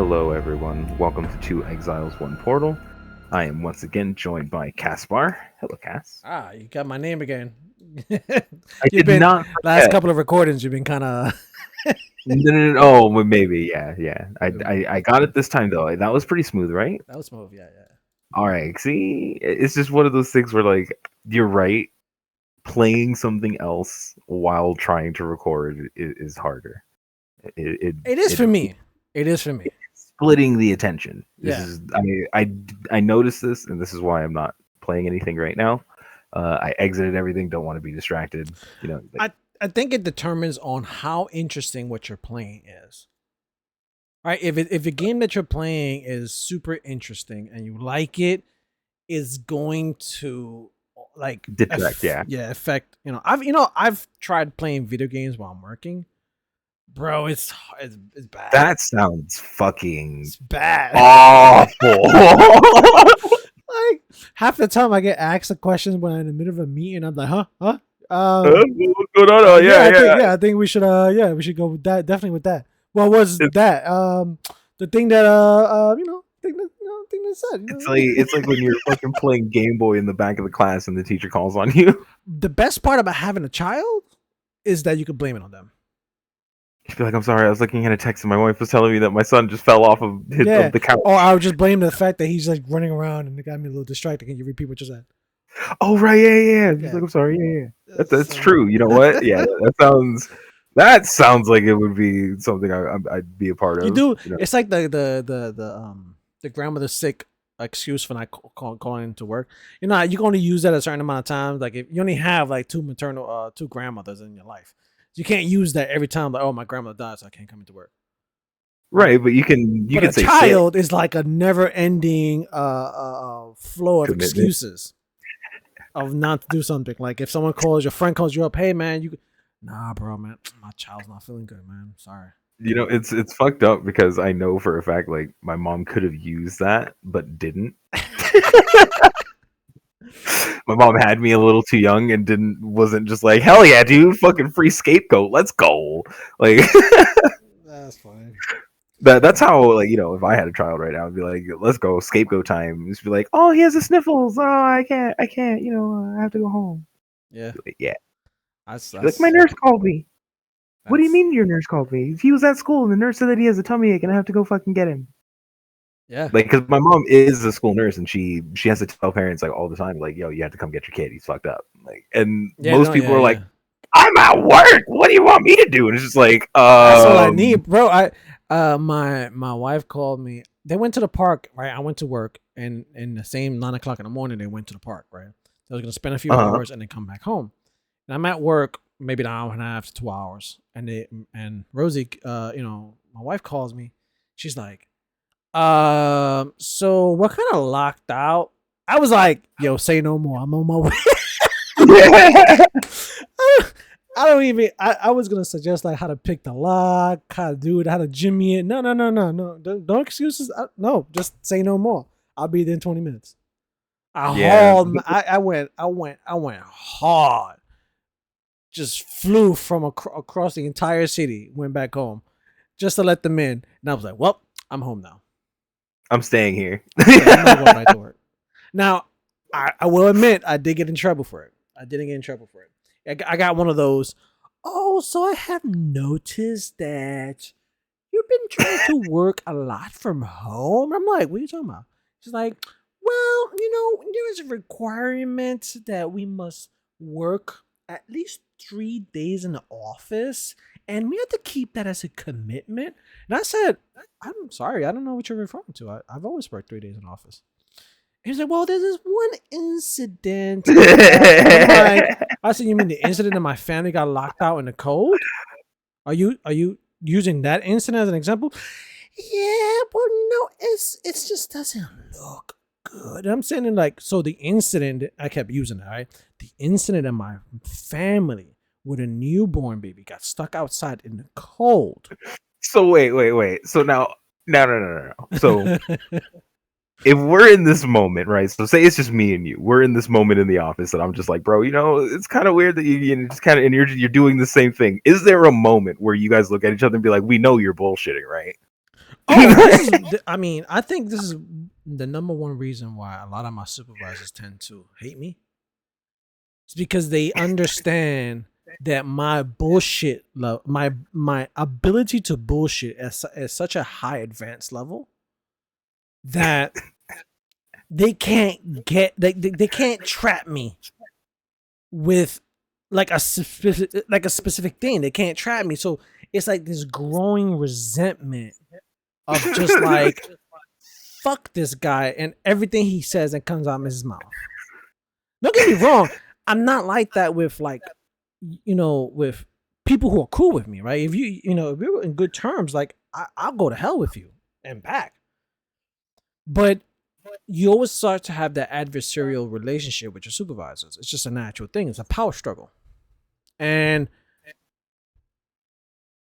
hello everyone. Welcome to Exile's One Portal. I am once again joined by Caspar. Hello, Cass. You got my name again. I You've did been not last forget. couple of recordings. You've been kind of. No. Oh, well, maybe. Yeah. I got it that this time though. That was pretty smooth, right? was smooth. Yeah. All right. See, it's just one of those things where, like, you're right. Playing something else while trying to record is harder. It is It for me. It is for me. splitting the attention. This Yeah. is I noticed this, and this is why I'm not playing anything right now. I exited everything. Don't want to be distracted. Like, I think it determines on how interesting what you're playing is. Right. If a game that you're playing is super interesting and you like it, is going to detract. Yeah, affect. I've tried playing video games while I'm working. Bro, it's bad. that sounds fucking It's bad. awful. Like half the time I get asked the questions when I'm in the middle of a meeting. I'm like, huh? What's going on? Oh, yeah. I think we should we should go with that. Definitely with that. What was It's, that? The thing that thing that said. it's like when you're fucking playing Game Boy in the back of the class and the teacher calls on you. The best part about having a child is that you can blame it on them. You feel like, I'm sorry, I was looking at a text and my wife was telling me that my son just fell off of the couch. Or I would just blame the fact that he's like running around and it got me a little distracted. Can you repeat what you said? Oh right, yeah. He's like, I'm sorry, yeah. That's true. You know what? Yeah, that sounds like it would be something I'd be a part of. You do. It's like the grandmother's sick excuse for not calling into work. You're going to use that a certain amount of times. Like if you only have like two grandmothers in your life, you can't use that every time. Like, oh, my grandmother died, so I can't come into work. Right, but you can say child is like a never-ending flow of excuses of not to do something. Like if your friend calls you up, hey man, nah, bro, man, my child's not feeling good, man. Sorry. It's fucked up because I know for a fact like my mom could have used that but didn't. My mom had me a little too young and wasn't just like, hell yeah, dude, fucking free scapegoat, let's go. Like that's fine. That's how, like, if I had a child right now, I'd be like, let's go, scapegoat time. Just be like, oh, he has the sniffles. Oh, I can't, I have to go home. Yeah. Like, yeah. That's like, my nurse called me. What do you mean your nurse called me? He was at school and the nurse said that he has a tummy ache and I have to go fucking get him. Yeah. Like, because my mom is a school nurse and she has to tell parents like all the time, like, yo, you have to come get your kid. He's fucked up. Like, and most people are like, I'm at work. What do you want me to do? And it's just like, that's all I need, bro. My wife called me. They went to the park, right? I went to work, and in the same 9:00 in the morning, they went to the park, right? They was gonna spend a few hours and then come back home. And I'm at work, maybe an hour and a half to 2 hours, and Rosie, my wife calls me. She's like, so we're kind of locked out. I was like, yo, say no more. I'm on my way. I don't even. I was gonna suggest like how to pick the lock, how to do it, how to jimmy it. No. Don't excuses. No, just say no more. I'll be there in 20 minutes. I went hard. Just flew from across the entire city. Went back home, just to let them in. And I was like, well, I'm home now. I'm staying here. I'm not going back to work. Now, I will admit I did get in trouble for it. I didn't get in trouble for it. I got one of those. Oh, so I have noticed that you've been trying to work a lot from home. I'm like, what are you talking about? She's like, well, there is a requirement that we must work at least 3 days in the office, and we have to keep that as a commitment. And I said, I'm sorry, I don't know what you're referring to. I've always worked 3 days in office. He's like, well, there's this one incident. I said, you mean the incident that my family got locked out in the cold? Are you using that incident as an example? Yeah, but it just doesn't look good. I'm saying like, so the incident, I kept using it, right? The incident in my family with a newborn baby got stuck outside in the cold. So wait. So now, no. So if we're in this moment, right? So say it's just me and you. We're in this moment in the office, and I'm just like, bro, it's kind of weird that you just kind of, and you're doing the same thing. Is there a moment where you guys look at each other and be like, we know you're bullshitting, right? Oh, this is. I mean, I think this is the number one reason why a lot of my supervisors tend to hate me. It's because they understand that my bullshit, my ability to bullshit at such a high advanced level that they can't they can't trap me with like a specific thing. They can't trap me. So it's like this growing resentment of just like fuck this guy and everything he says that comes out of his mouth. Don't get me wrong. I'm not like that with like, with people who are cool with me, right? If if we're in good terms, like I'll go to hell with you and back. But you always start to have that adversarial relationship with your supervisors. It's just a natural thing. It's a power struggle. And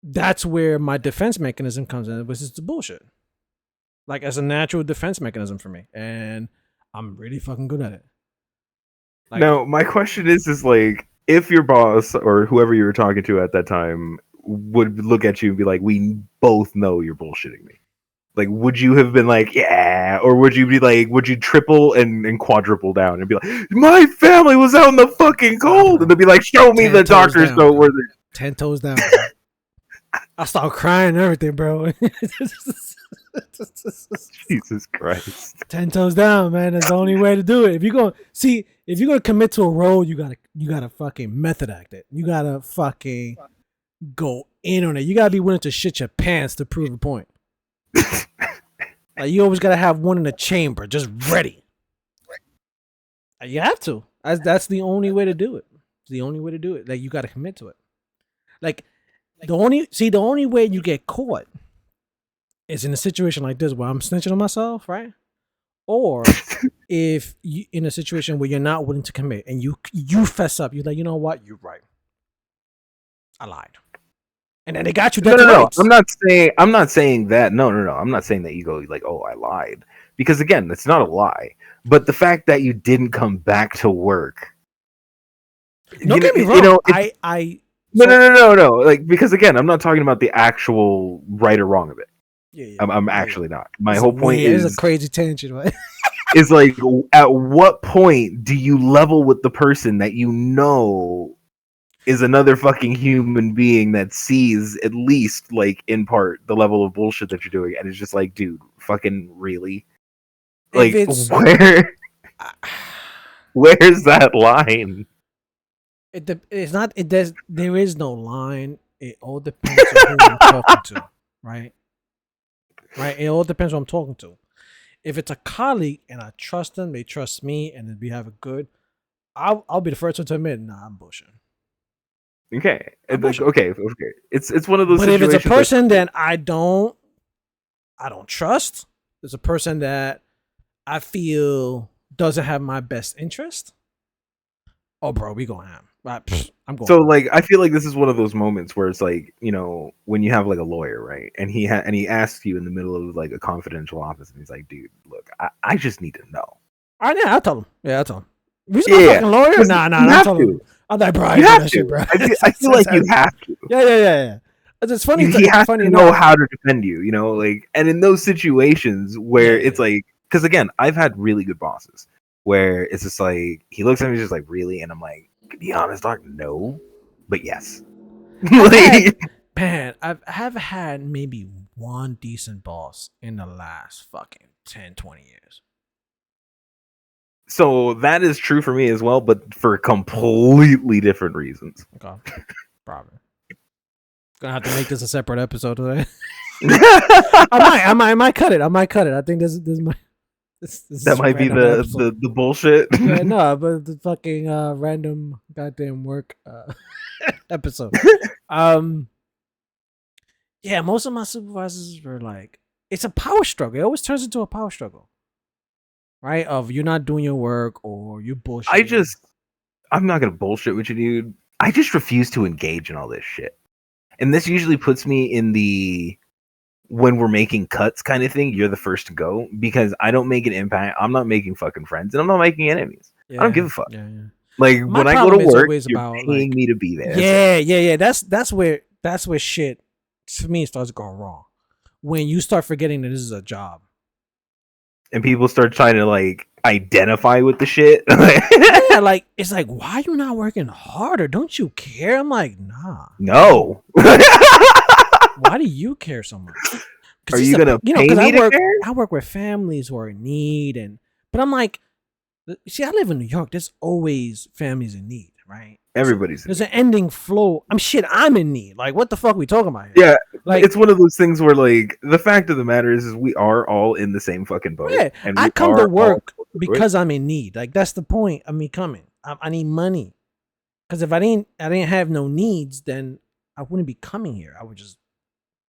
that's where my defense mechanism comes in, which is the bullshit. Like as a natural defense mechanism for me. And I'm really fucking good at it. Like, now, my question is like, if your boss or whoever you were talking to at that time would look at you and be like, we both know you're bullshitting me. Like, would you have been like, yeah? Or would you be like, would you triple and quadruple down and be like, my family was out in the fucking cold? And they'd be like, show me the doctor's note where they're 10 toes down. I start crying and everything, bro. Jesus Christ. 10 toes down, man. That's the only way to do it. If you're gonna commit to a role, you gotta fucking method act it. You gotta fucking go in on it. You gotta be willing to shit your pants to prove a point. Like you always gotta have one in the chamber, just ready. You have to. That's the only way to do it. It's the only way to do it. Like you gotta commit to it. Like the only way you get caught is in a situation like this where I'm snitching on myself, right? Or if you in a situation where you're not willing to commit and you fess up, you're like, you know what, you're right. I lied. And then they got you. No. I'm not saying that. No. I'm not saying that you go like, oh, I lied. Because again, it's not a lie. But the fact that you didn't come back to work. Don't get me wrong. No. Like, because again, I'm not talking about the actual right or wrong of it. Yeah. I'm actually not. My whole point is a crazy tangent, right? Is like, at what point do you level with the person that you know is another fucking human being that sees at least like in part the level of bullshit that you're doing, and it's just like, dude, fucking really? Like, where's that line? It's not. There is no line. It all depends on who I'm talking to, right? Right. It all depends on who I'm talking to. If it's a colleague and I trust them, they trust me, and we have a good, I'll be the first one to admit, nah, I'm bullshitting. Okay. Okay. It's one of those. But if it's a person that I don't trust, it's a person that I feel doesn't have my best interest. Oh, bro, we going ham. I'm going. So, like, I feel like this is one of those moments where it's like, when you have like a lawyer, right, and he asks you in the middle of like a confidential office, and he's like, "Dude, look, I just need to know." All right, yeah, I'll tell him. Yeah, I'll tell him. You a fucking lawyer? Nah, I'm telling him. I'm like, bro, you have to. Shit, bro. I feel like you have to. Yeah. It's funny. He has to know how to defend you, like, and in those situations where it's like, because again, I've had really good bosses where it's just like he looks at me just like, really, and I'm like, to be honest, doc, no, but yes. I have had maybe one decent boss in the last fucking 10, 20 years. So that is true for me as well, but for completely different reasons. Okay, probably. Gonna have to make this a separate episode today. I might cut it. I think this might. That might be the bullshit. Yeah, no, but the fucking random goddamn work episode. Yeah, most of my supervisors were like, it's a power struggle. It always turns into a power struggle, right? Of you're not doing your work or you bullshit. I'm not gonna bullshit with you, dude. I just refuse to engage in all this shit, and this usually puts me in the when we're making cuts kind of thing, you're the first to go, because I don't make an impact. I'm not making fucking friends, and I'm not making enemies. I don't give a fuck. Yeah. Like, when I go to work, you're paying me to be there. Yeah. That's where shit to me starts going wrong. when you start forgetting that this is a job. And people start trying to like identify with the shit. Yeah, like it's like, why are you not working harder? Don't you care? I'm like, nah. No. Why do you care so much? Are you gonna pay because me to care? I work with families who are in need, but I'm like, see, I live in New York. There's always families in need, right? Everybody's there's an ending flow. I'm in need. Like, what the fuck we talking about here? Yeah, like it's one of those things where like the fact of the matter is we are all in the same fucking boat. Yeah, and I come to work because I'm in need. Like that's the point of me coming. I need money. Because if I didn't have no needs, then I wouldn't be coming here. I would just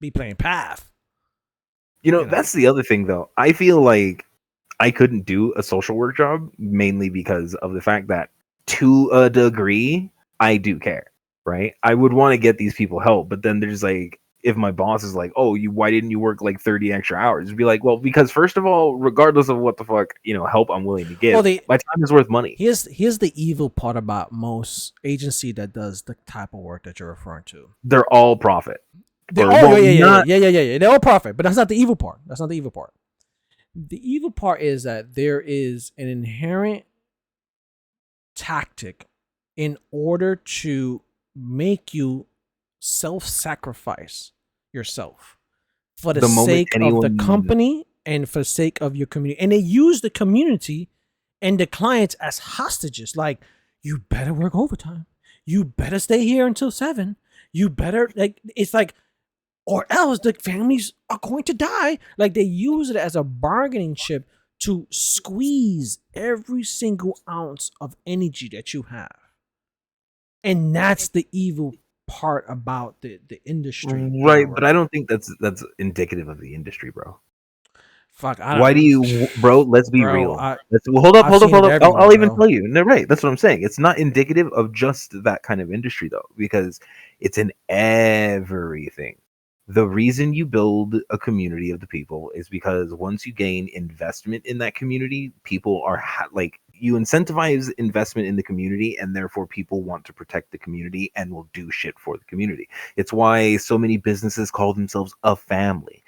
be playing Path. You know, that's the other thing though. I feel like I couldn't do a social work job mainly because of the fact that to a degree I do care, right? I would want to get these people help, but then there's like if my boss is like, "Oh, why didn't you work like 30 extra hours?" It'd be like, "Well, because first of all, regardless of what the fuck, help I'm willing to give, my time is worth money." Here's the evil part about most agency that does the type of work that you're referring to. They're all profit. Yeah. They're all profit, but that's not the evil part. That's not the evil part. The evil part is that there is an inherent tactic in order to make you self-sacrifice yourself for the sake of the company and for the sake of your community. And they use the community and the clients as hostages. Like, you better work overtime. You better stay here until 7. You better, like, it's like, or else the families are going to die. Like, they use it as a bargaining chip to squeeze every single ounce of energy that you have. And that's the evil part about the industry. Right, but I don't think that's indicative of the industry, bro. Fuck, why do you, bro? Let's be real. Hold up. I'll even tell you. No, right. That's what I'm saying. It's not indicative of just that kind of industry, though, because it's in everything. The reason you build a community of the people is because once you gain investment in that community, people are like, you incentivize investment in the community, and therefore people want to protect the community and will do shit for the community. It's why so many businesses call themselves a family.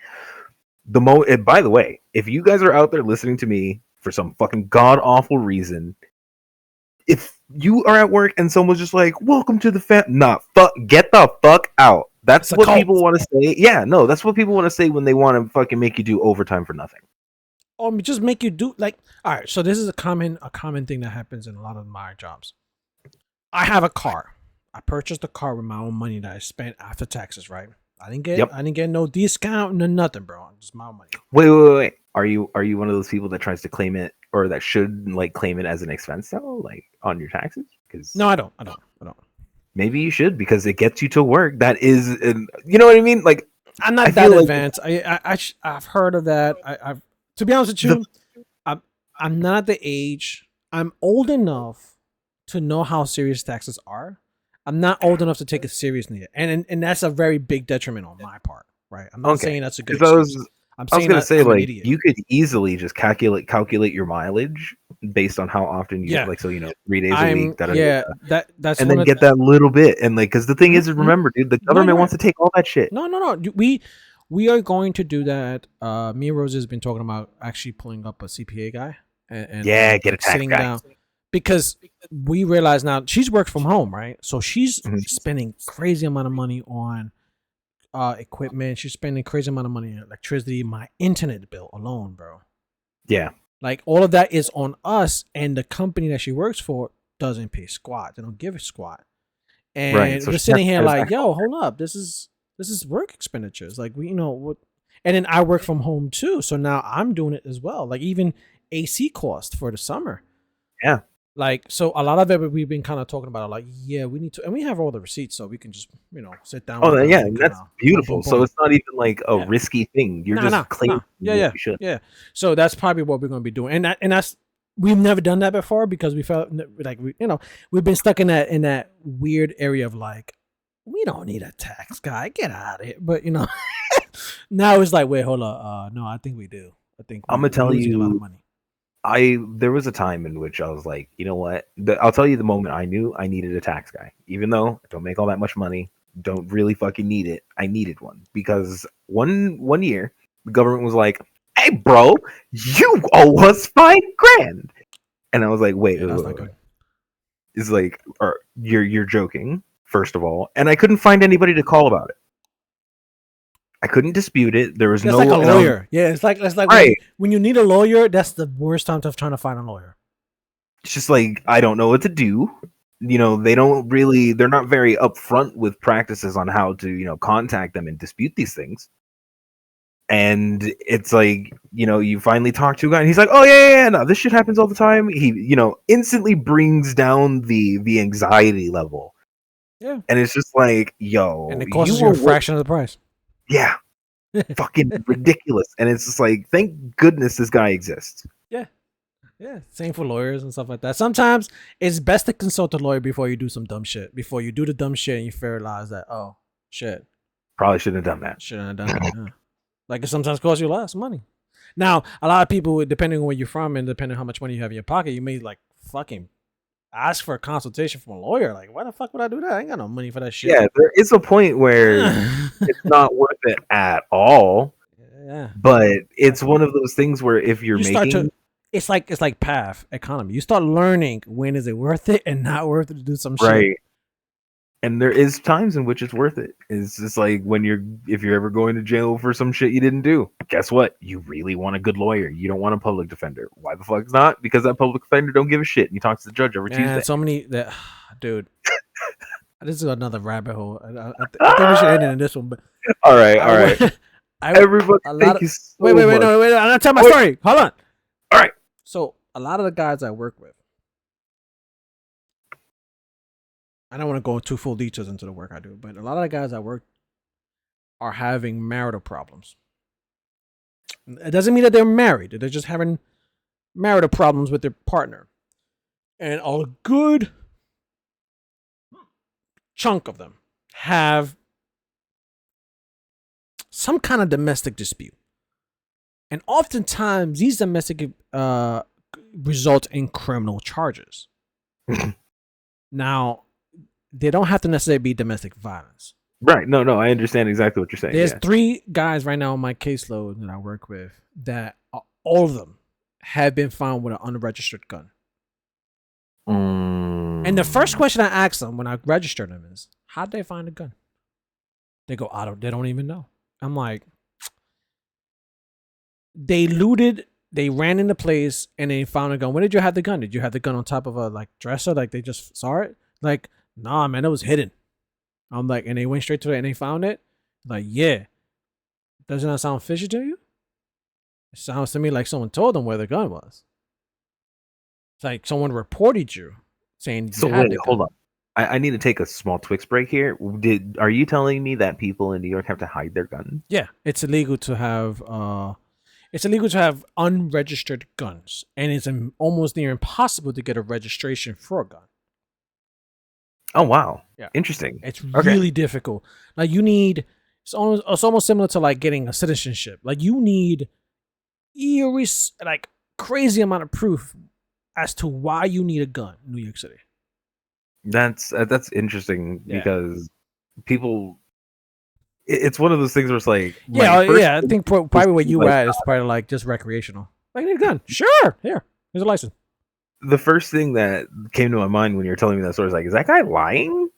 By the way, if you guys are out there listening to me for some fucking god awful reason, if you are at work and someone's just like, "Welcome to the get the fuck out." That's what people want to say. Yeah, no, that's what people want to say when they want to fucking make you do overtime for nothing. Or just make you do, like, all right. So this is a common thing that happens in a lot of my jobs. I have a car. I purchased the car with my own money that I spent after taxes, right? I didn't get no discount, no nothing, bro. Just my own money. Wait. Are you one of those people that tries to claim it, or that should like claim it as an expense though, like on your taxes? Because no, I don't. Maybe you should, because it gets you to work. That is, you know what I mean? Like, I'm not that advanced. I've heard of that. I've to be honest with you, I'm not the age. I'm old enough to know how serious taxes are. I'm not old enough to take it seriously, and that's a very big detriment on my part, right? I'm not saying that's a good excuse. I was going to say, like, you could easily just calculate your mileage based on how often you like, so 3 days a week. That's and then get that little bit, and like, because the thing is, remember, dude, the government wants to take all that shit. No. We are going to do that. Me and Rose has been talking about actually pulling up a CPA guy and get a tax guy. Down, because we realize now she's worked from home, right? So she's spending crazy amount of money on equipment. She's spending crazy amount of money on electricity. My internet bill alone, bro. Yeah, like all of that is on us, and the company that she works for doesn't pay squat. They don't give a squat. And so we're sitting here like, yo, hold up, this is work expenditures. Like, we, what? And then I work from home too, so now I'm doing it as well. Like, even AC cost for the summer. Yeah. Like, so a lot of it we've been kind of talking about, like, yeah, we need to, and we have all the receipts, so we can just, sit down. Oh, yeah, that's beautiful. So it's not even like a risky thing. You're just claiming. Yeah. So that's probably what we're going to be doing, and that's we've never done that before, because we felt like we've been stuck in that weird area of like, we don't need a tax guy, get out of here. But now it's like, wait, hold on, no, I think we do. I think I'm gonna tell you a lot of money. There was a time in which I was like, you know what? I'll tell you the moment I knew I needed a tax guy. Even though I don't make all that much money, Don't really fucking need it. I needed one because one year the government was like, "Hey, bro, you owe us $5,000,000," and I was like, "Wait, Yeah, that's not good. It's like, you're joking, first of all, and I couldn't find anybody to call about it. I couldn't dispute it. There was That's no like a lawyer. Yeah, it's like right. when you need a lawyer, that's the worst time to trying to find a lawyer. It's just like I don't know what to do. They don't really. They're not very upfront with practices on how to contact them and dispute these things. And it's like you finally talk to a guy, and he's like, "Oh yeah, no, this shit happens all the time." He instantly brings down the anxiety level. Yeah, and it's just like, yo, and it costs you a fraction of the price. Yeah, fucking ridiculous. And it's just like, thank goodness this guy exists. Yeah, same for lawyers and stuff like that. Sometimes it's best to consult a lawyer before you do some dumb shit. Before you do the dumb shit and you realize that, oh shit, probably shouldn't have done that. Shouldn't have done that. Yeah. Like it sometimes costs you less money. Now, a lot of people, depending on where you're from and depending on how much money you have in your pocket, you may like fucking ask for a consultation from a lawyer. Like, why the fuck would I do that? I ain't got no money for that shit. Yeah, there is a point where it's not worth it at all. Yeah, but it's one of those things where if you're making. It's like path economy. You start learning when is it worth it and not worth it to do some shit. Right. And there is times in which it's worth it. It's just like if you're ever going to jail for some shit you didn't do. Guess what? You really want a good lawyer. You don't want a public defender. Why the fuck not? Because that public defender don't give a shit and he talks to the judge every Tuesday. So many that, dude. This is another rabbit hole. I think we should end it in this one. But all right. Everybody, thank you so wait. No, I'm not telling my story. Hold on. All right. So a lot of the guys I work with, I don't want to go into full details into the work I do, but a lot of the guys I work are having marital problems. It doesn't mean that they're married. They're just having marital problems with their partner. And a good chunk of them have some kind of domestic dispute. And oftentimes, these domestic result in criminal charges. Now, they don't have to necessarily be domestic violence. Right. No, I understand exactly what you're saying. There's 3 guys right now on my caseload that I work with that all of them have been found with an unregistered gun. And the first question I ask them when I register them is, how'd they find a gun? They go, they don't even know. I'm like, they looted, they ran into place, and they found a gun. Where did you have the gun? Did you have the gun on top of a dresser? Like they just saw it? Like, nah, man, it was hidden. I'm like, and they went straight to it and they found it? Like, yeah. Doesn't that sound fishy to you? It sounds to me like someone told them where the gun was. It's like someone reported you saying. So wait, hold on. I need to take a small Twix break here. Are you telling me that people in New York have to hide their guns? Yeah, it's illegal to have unregistered guns, and it's almost near impossible to get a registration for a gun. Oh wow! Yeah, interesting. It's really difficult. Like it's almost similar to like getting a citizenship. Like you need crazy amount of proof as to why you need a gun in New York City. That's interesting because people. It's one of those things where it's like, I think probably where you at is probably like just recreational. Like, need a gun? Sure, here's a license. The first thing that came to my mind when you were telling me that story is like, is that guy lying?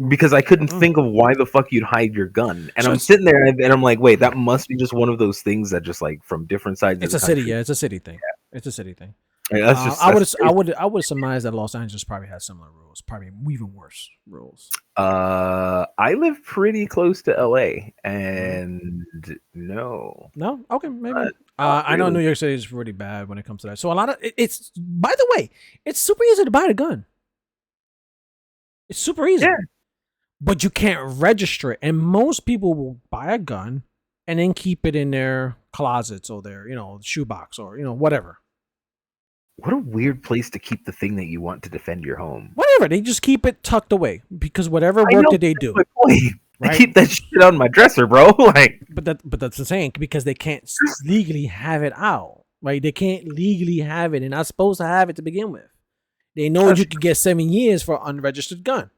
Because I couldn't think of why the fuck you'd hide your gun, and I'm sitting there and I'm like, wait, that must be just one of those things that just like from different sides. It's of the country. City, yeah, it's a city thing. Yeah. It's a city thing. Yeah, I would surmise that Los Angeles probably has similar rules, probably even worse rules. I live pretty close to LA, and no, okay, maybe. I know New York City is really bad when it comes to that. So a lot of it's. By the way, it's super easy to buy a gun. It's super easy, but you can't register it, and most people will buy a gun and then keep it in their closets or their shoebox or whatever. What a weird place to keep the thing that you want to defend your home. Whatever, they just keep it tucked away because whatever work did they do? Right? I keep that shit on my dresser, bro. But that's the saying because they can't legally have it out, right? They can't legally have it, and not supposed to have it to begin with. They know you could get 7 years for an unregistered gun.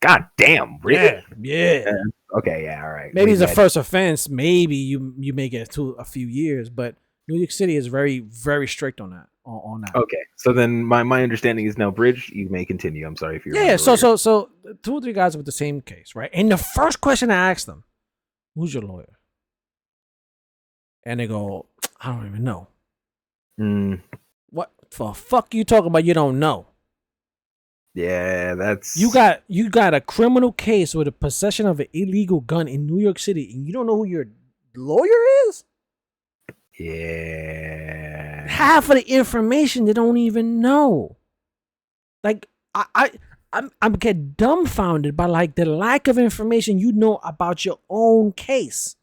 God damn, really? Yeah. Okay, yeah, all right. Maybe it's a I- first offense. Maybe you may get to a few years, but New York City is very, very strict on that. On that. Okay, so then my understanding is now, Bridge, you may continue. I'm sorry if you Yeah. remember. What you're... So 2 or 3 guys with the same case, right? And the first question I asked them, "Who's your lawyer?" And they go, "I don't even know." Mm, What the fuck you talking about? You don't know. yeah, that's You got a criminal case with a possession of an illegal gun in New York City, and you don't know who your lawyer is? yeah. Half of the information they don't even know. Like I'm get dumbfounded by like the lack of information you know about your own case.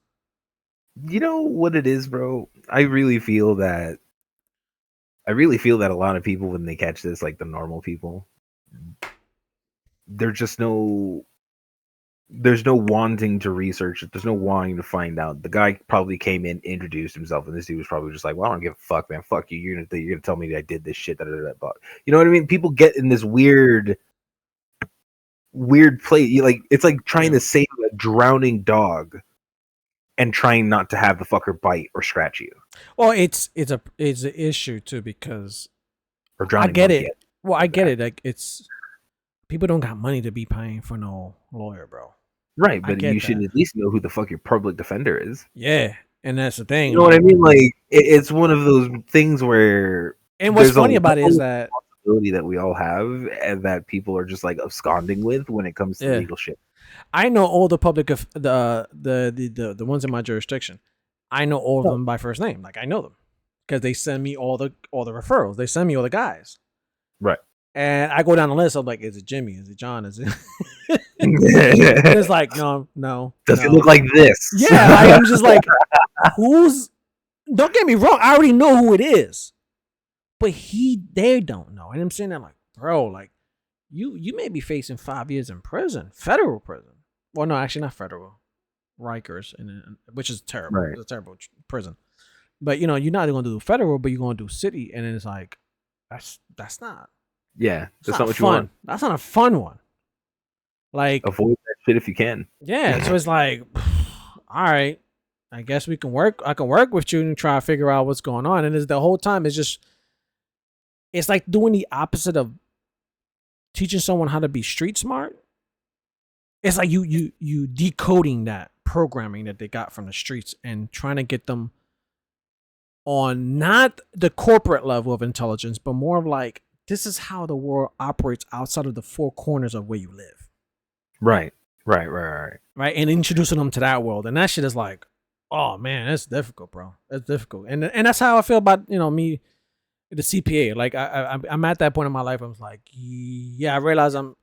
You know what it is, bro? I really feel that a lot of people, when they catch this, like the normal people, there's just there's no wanting to research it. There's no wanting to find out. The guy probably came in, introduced himself, and this dude was probably just like, "Well, I don't give a fuck, man. Fuck you. You're gonna tell me that I did this shit." But you know what I mean? People get in this weird place. Like it's like trying to save a drowning dog and trying not to have the fucker bite or scratch you. Well, it's an issue too because Or I drowning get monkey. it. Well, I get it. Like it's people don't got money to be paying for no lawyer, bro. Right, I but get you should that. at least know who the fuck your public defender is. Yeah, and that's the thing. You know what I mean? Like it's one of those things where And what's funny about it is low that responsibility that we all have, and that people are just like absconding with when it comes to yeah, legal shit. I know all the public of the ones in my jurisdiction. I know all of them by first name. Like I know them because they send me all the referrals. They send me all the guys. Right. And I go down the list. I'm like, is it Jimmy? Is it John? Is it? And it's like, no. Does no. it look like this? Yeah, like, I'm just like, who's? Don't get me wrong. I already know who it is, but they don't know. And I'm saying that like, bro, like, you may be facing 5 years in prison, federal prison. Well, no, actually not federal, Rikers, which is terrible. Right. It's a terrible prison. But you're not going to do federal, but you're going to do city, and then it's like, that's not. Yeah, that's not what fun. you want. That's not a fun one. Like Avoid that shit if you can. yeah, so it's like, all right, I guess we can work. I can work with you and try to figure out what's going on. And it's the whole time it's like doing the opposite of teaching someone how to be street smart. It's like you decoding that programming that they got from the streets and trying to get them on not the corporate level of intelligence, but more of like, this is how the world operates outside of the 4 corners of where you live. Right. And introducing them to that world. And that shit is like, oh man, that's difficult, bro. That's difficult. And that's how I feel about, me, the CPA. Like I'm at that point in my life. I was like, yeah, I realize I'm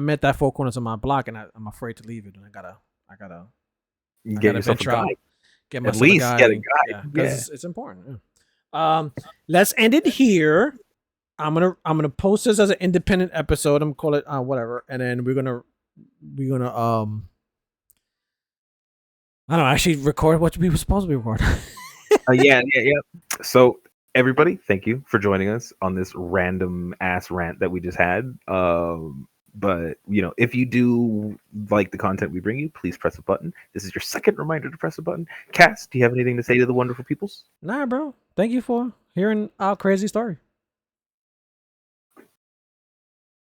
at that 4 corners of my block, and I'm afraid to leave it. And I gotta Get yourself a guy. Get At least get a guy. Yeah, because it's important. Yeah. Let's end it here. I'm gonna post this as an independent episode. I'm gonna call it whatever, and then we're gonna I don't know, actually record what we were supposed to be recording. Yeah. So everybody, thank you for joining us on this random ass rant that we just had. But if you do like the content we bring you, please press a button. This is your second reminder to press a button. Cass, do you have anything to say to the wonderful peoples? Nah, bro. Thank you for hearing our crazy story.